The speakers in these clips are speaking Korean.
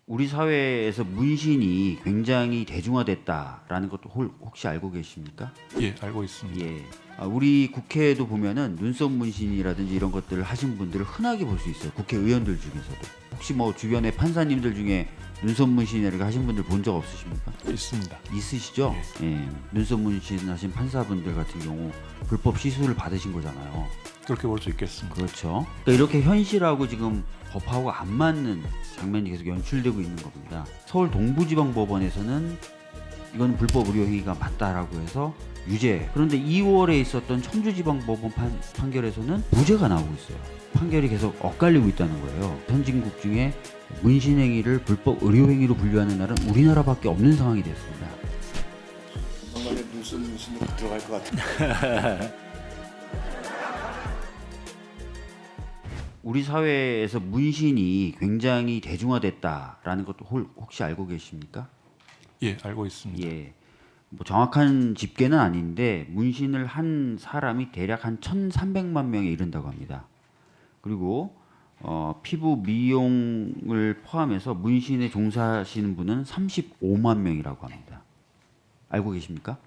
우리 사회에서 문신이 굉장히 대중화됐다라는 것도 혹시 알고 계십니까? 예, 알고 있습니다. 예. 우리 국회에도 보면은 눈썹 문신이라든지 이런 것들을 하신 분들을 흔하게 볼 수 있어요. 국회의원들 중에서도. 혹시 뭐 주변에 판사님들 중에 눈썹 문신을 하신 분들 본 적 없으십니까? 있습니다. 있으시죠? 예. 눈썹 문신 하신 판사분들 같은 경우 불법 시술을 받으신 거잖아요. 그렇게 볼 수 있겠습니다. 그렇죠. 그러니까 이렇게 현실하고 지금 법하고 안 맞는 장면이 계속 연출되고 있는 겁니다. 서울 동부지방법원에서는 이건 불법 의료 행위가 맞다라고 해서 유죄. 그런데 2월에 있었던 청주지방법원 판결에서는 무죄가 나오고 있어요. 판결이 계속 엇갈리고 있다는 거예요. 선진국 중에 문신 행위를 불법 의료 행위로 분류하는 나라는 우리나라밖에 없는 상황이 됐습니다. 정말에 눈썹 문신으로 들어갈 것 같은데. 우리 사회에서 문신이 굉장히 대중화됐다라는 것도 혹시 알고 계십니까? 예, 알고 있습니다. 예. 뭐 정확한 집계는 아닌데 문신을 한 사람이 대략 한 1,300만 명에 이른다고 합니다. 그리고 피부 미용을 포함해서 문신에 종사하시는 분은 35만 명이라고 합니다. 알고 계십니까?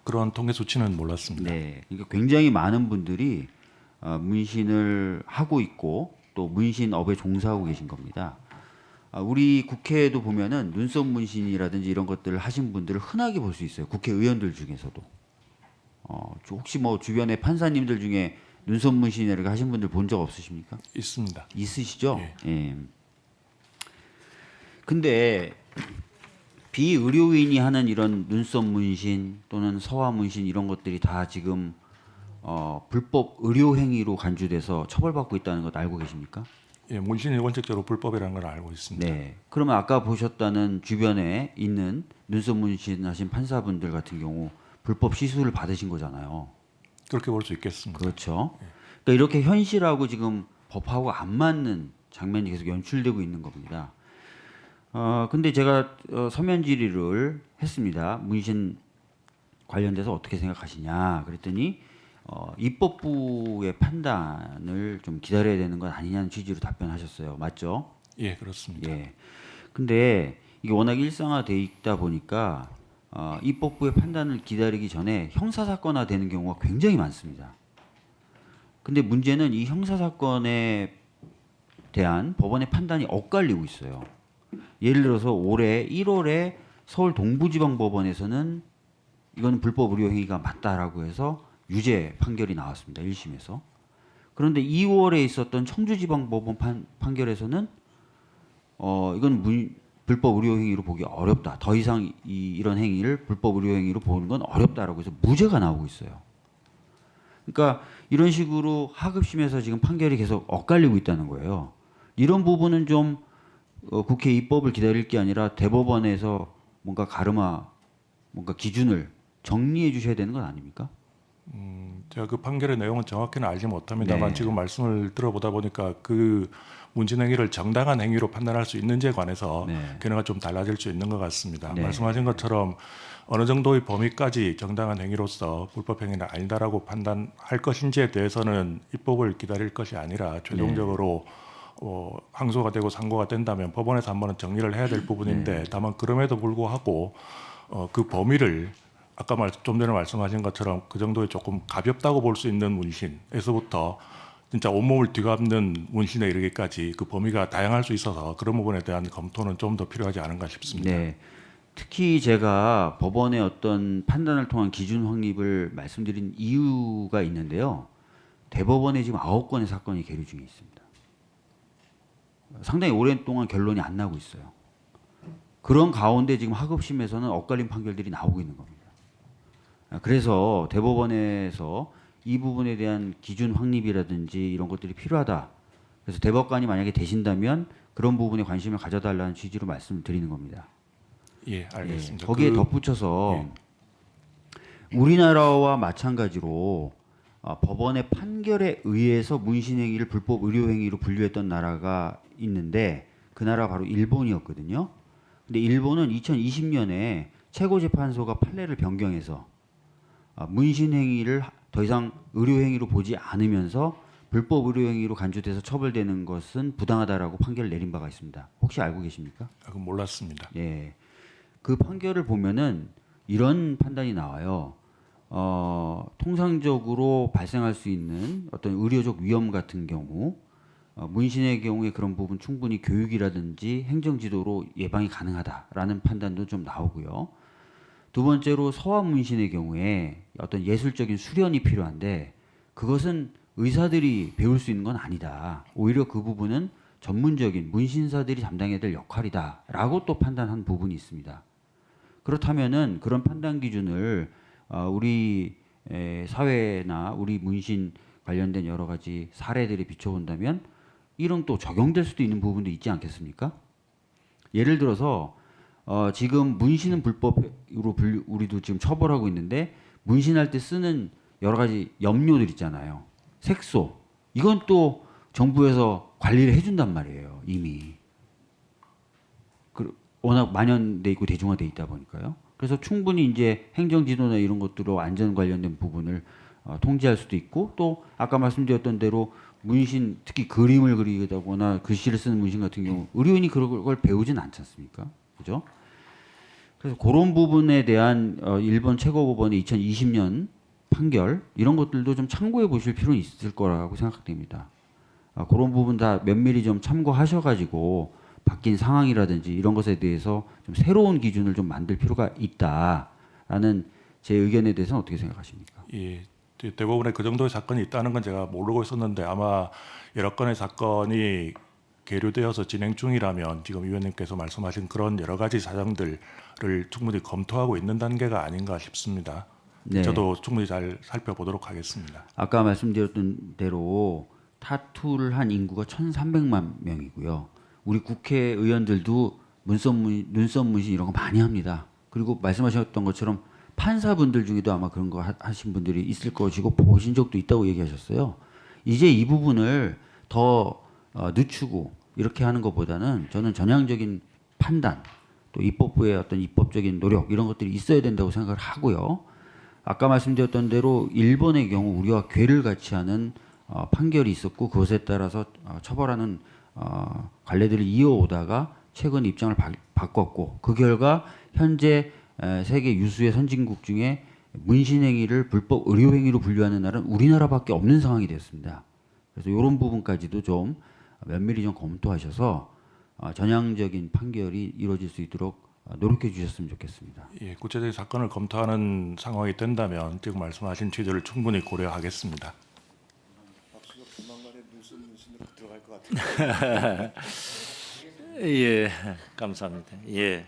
그런 통계 수치는 몰랐습니다. 네. 그러니까 굉장히 많은 분들이 문신을 하고 있고 또 문신업에 종사하고 계신 겁니다. 우리 국회에도 보면은 눈썹 문신이라든지 이런 것들을 하신 분들을 흔하게 볼 수 있어요. 국회의원들 중에서도. 혹시 뭐 주변에 판사님들 중에 눈썹 문신을 하신 분들 본 적 없으십니까? 있습니다. 있으시죠? 예. 예. 근데 비의료인이 하는 이런 눈썹 문신 또는 서화 문신 이런 것들이 다 지금 불법 의료 행위로 간주돼서 처벌받고 있다는 것 알고 계십니까? 예, 문신이 원칙적으로 불법이라는 걸 알고 있습니다. 네. 그러면 아까 보셨다는 주변에 있는 눈썹 문신 하신 판사분들 같은 경우 불법 시술을 받으신 거잖아요. 그렇게 볼 수 있겠습니다. 그렇죠. 그러니까 이렇게 현실하고 지금 법하고 안 맞는 장면이 계속 연출되고 있는 겁니다. 근데 제가 서면 질의를 했습니다. 문신 관련돼서 어떻게 생각하시냐 그랬더니 입법부의 판단을 좀 기다려야 되는 건 아니냐는 취지로 답변하셨어요. 맞죠? 예, 그렇습니다. 예. 근데 이게 워낙 일상화돼 있다 보니까 입법부의 판단을 기다리기 전에 형사사건화 되는 경우가 굉장히 많습니다. 근데 문제는 이 형사사건에 대한 법원의 판단이 엇갈리고 있어요. 예를 들어서 올해 1월에 서울 동부지방법원에서는 이건 불법 의료 행위가 맞다라고 해서 유죄 판결이 나왔습니다. 1심에서. 그런데 2월에 있었던 청주지방법원 판결에서는 이건 불법 의료 행위로 보기 어렵다. 더 이상 이런 행위를 불법 의료 행위로 보는 건 어렵다라고 해서 무죄가 나오고 있어요. 그러니까 이런 식으로 하급심에서 지금 판결이 계속 엇갈리고 있다는 거예요. 이런 부분은 좀 국회 입법을 기다릴 게 아니라 대법원에서 뭔가 뭔가 기준을 정리해 주셔야 되는 건 아닙니까? 제가 그 판결의 내용은 정확히는 알지 못합니다만 네. 지금 말씀을 들어보다 보니까 그 문진 행위를 정당한 행위로 판단할 수 있는지에 관해서 네. 견해가 좀 달라질 수 있는 것 같습니다. 네. 말씀하신 것처럼 어느 정도의 범위까지 정당한 행위로서 불법 행위는 아니다라고 판단할 것인지에 대해서는 입법을 기다릴 것이 아니라 최종적으로 항소가 되고 상고가 된다면 법원에서 한번은 정리를 해야 될 부분인데 다만 그럼에도 불구하고 그 범위를 아까 좀 전에 말씀하신 것처럼 그 정도의 조금 가볍다고 볼 수 있는 문신에서부터 진짜 온몸을 뒤덮는 문신에 이르기까지 그 범위가 다양할 수 있어서 그런 부분에 대한 검토는 좀 더 필요하지 않은가 싶습니다. 네. 특히 제가 법원의 어떤 판단을 통한 기준 확립을 말씀드린 이유가 있는데요. 대법원에 지금 9건의 사건이 계류 중에 있습니다. 상당히 오랜 동안 결론이 안 나고 있어요. 그런 가운데 지금 하급심에서는 엇갈린 판결들이 나오고 있는 겁니다. 그래서 대법원에서 이 부분에 대한 기준 확립이라든지 이런 것들이 필요하다. 그래서 대법관이 만약에 되신다면 그런 부분에 관심을 가져달라는 취지로 말씀을 드리는 겁니다. 예, 알겠습니다. 거기에 덧붙여서 우리나라와 마찬가지로 법원의 판결에 의해서 문신행위를 불법 의료행위로 분류했던 나라가 있는데 그 나라가 바로 일본이었거든요. 근데 일본은 2020년에 최고재판소가 판례를 변경해서 문신행위를 더 이상 의료행위로 보지 않으면서 불법 의료 행위로 간주돼서 처벌되는 것은 부당하다라고 판결을 내린 바가 있습니다. 혹시 알고 계십니까? 그건 몰랐습니다. 예. 그 판결을 보면은 이런 판단이 나와요. 통상적으로 발생할 수 있는 어떤 의료적 위험 같은 경우, 문신의 경우에 그런 부분 충분히 교육이라든지 행정지도로 예방이 가능하다라는 판단도 좀 나오고요. 두 번째로 서화 문신의 경우에 어떤 예술적인 수련이 필요한데 그것은 의사들이 배울 수 있는 건 아니다. 오히려 그 부분은 전문적인 문신사들이 담당해야 될 역할이다라고 또 판단한 부분이 있습니다. 그렇다면은 그런 판단 기준을 우리 사회나 우리 문신 관련된 여러 가지 사례들이 비춰본다면 이런 또 적용될 수도 있는 부분도 있지 않겠습니까? 예를 들어서 지금 문신은 불법으로 우리도 지금 처벌하고 있는데 문신할 때 쓰는 여러 가지 염료들 있잖아요. 색소. 이건 또 정부에서 관리를 해준단 말이에요. 이미. 워낙 만연돼 있고 대중화돼 있다 보니까요. 그래서 충분히 이제 행정지도나 이런 것들로 안전 관련된 부분을 통제할 수도 있고 또 아까 말씀드렸던 대로 문신 특히 그림을 그리다거나 글씨를 쓰는 문신 같은 경우 의료인이 그런 걸 배우진 않지 않습니까? 그죠? 그래서 그런 부분에 대한 일본 최고법원의 2020년 판결 이런 것들도 좀 참고해 보실 필요는 있을 거라고 생각됩니다. 그런 부분 다 면밀히 좀 참고하셔가지고 바뀐 상황이라든지 이런 것에 대해서 좀 새로운 기준을 좀 만들 필요가 있다라는 제 의견에 대해서는 어떻게 생각하십니까? 예, 대부분의 그 정도의 사건이 있다는 건 제가 모르고 있었는데 아마 여러 건의 사건이 계류되어서 진행 중이라면 지금 위원님께서 말씀하신 그런 여러 가지 사정들을 충분히 검토하고 있는 단계가 아닌가 싶습니다. 네. 저도 충분히 잘 살펴보도록 하겠습니다. 아까 말씀드렸던 대로 타투를 한 인구가 1,300만 명이고요. 우리 국회의원들도 눈썹 문신 이런 거 많이 합니다. 그리고 말씀하셨던 것처럼 판사분들 중에도 아마 그런 거 하신 분들이 있을 것이고 보신 적도 있다고 얘기하셨어요. 이제 이 부분을 더 늦추고 이렇게 하는 것보다는 저는 전향적인 판단 또 입법부의 어떤 입법적인 노력 이런 것들이 있어야 된다고 생각을 하고요. 아까 말씀드렸던 대로 일본의 경우 우리와 궤를 같이 하는 판결이 있었고 그것에 따라서 처벌하는 관례들을 이어오다가 최근 입장을 바꿨고 그 결과 현재 세계 유수의 선진국 중에 문신행위를 불법 의료행위로 분류하는 나라는 우리나라밖에 없는 상황이 됐습니다. 그래서 이런 부분까지도 좀 면밀히 좀 검토하셔서 전향적인 판결이 이루어질 수 있도록 노력해 주셨으면 좋겠습니다. 예, 구체적인 사건을 검토하는 상황이 된다면 지금 말씀하신 취지를 충분히 고려하겠습니다. 박수가 조만간에 눈썹 문신으로 들어갈 것 같아요. 예, 감사합니다. 예.